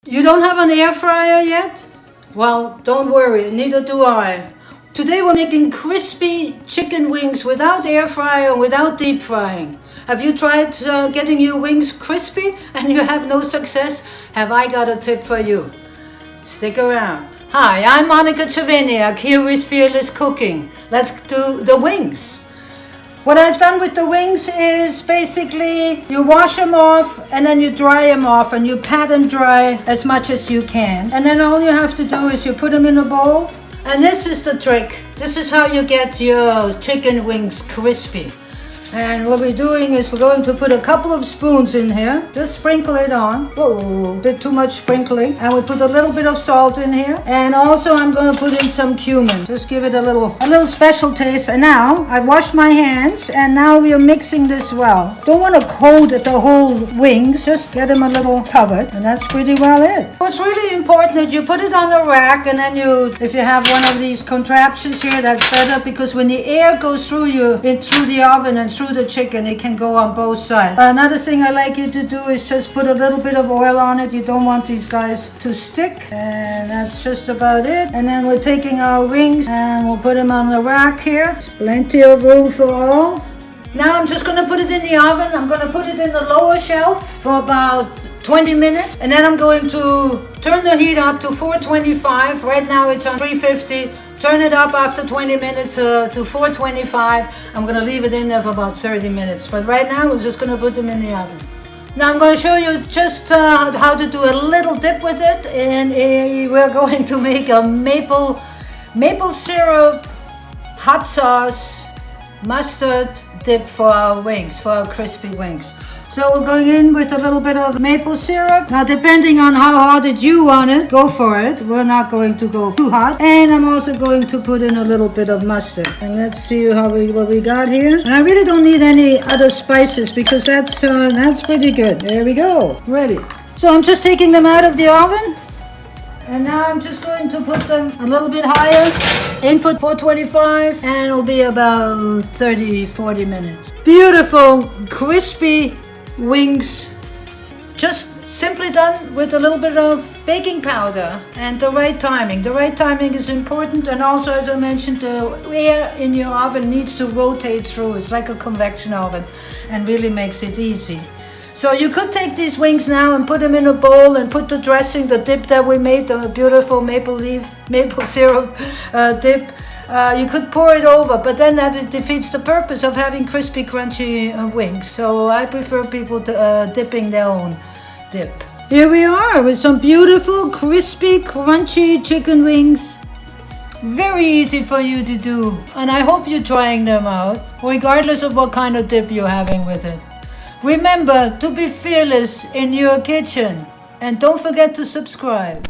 You don't have an air fryer yet? Well, don't worry, neither do I. Today we're making crispy chicken wings without air fryer and without deep frying. Have you tried getting your wings crispy and you have no success? Have I got a tip for you? Stick around. Hi, I'm Monika here with Fearless Cooking. Let's do the wings. What I've done with the wings is basically you wash them off and then you dry them off and you pat them dry as much as you can. And then all you have to do is you put them in a bowl. And this is the trick. This is how you get your chicken wings crispy. And what we're doing is we're going to put a couple of spoons in here. Just sprinkle it on. Whoa, a bit too much sprinkling. And we put a little bit of salt in here. And also I'm going to put in some cumin. Just give it a little special taste. And now I've washed my hands and now we are mixing this well. Don't want to coat the whole wings. Just get them a little covered. And that's pretty well it. What's really important that you put it on the rack and then if you have one of these contraptions here, that's better because when the air goes through the oven and through the chicken, it can go on both sides. Another thing I like you to do is just put a little bit of oil on it. You don't want these guys to stick. And that's just about it. And then we're taking our wings and we'll put them on the rack here. There's plenty of room for all. Now I'm just going to put it in the oven. I'm going to put it in the lower shelf for about 20 minutes. And then I'm going to turn the heat up to 425. Right now it's on 350. Turn it up after 20 minutes to 425. I'm going to leave it in there for about 30 minutes. But right now we're just going to put them in the oven. Now I'm going to show you just how to do a little dip with it. And we're going to make a maple syrup, hot sauce, mustard dip for our wings, for our crispy wings. So we're going in with a little bit of maple syrup. Now depending on how hot you want it, go for it. We're not going to go too hot. And I'm also going to put in a little bit of mustard. And let's see what we got here. And I really don't need any other spices because that's pretty good. There we go. Ready. So I'm just taking them out of the oven. And now I'm just going to put them a little bit higher. In for 425 and it'll be about 30-40 minutes. Beautiful, crispy wings, just simply done with a little bit of baking powder and the right timing. The right timing is important, and also, as I mentioned, the air in your oven needs to rotate through. It's like a convection oven and really makes it easy. So you could take these wings now and put them in a bowl and put the dressing, the dip that we made, the beautiful maple syrup dip. You could pour it over, but then that defeats the purpose of having crispy, crunchy wings. So I prefer people dipping their own dip. Here we are with some beautiful, crispy, crunchy chicken wings. Very easy for you to do. And I hope you're trying them out, regardless of what kind of dip you're having with it. Remember to be fearless in your kitchen. And don't forget to subscribe.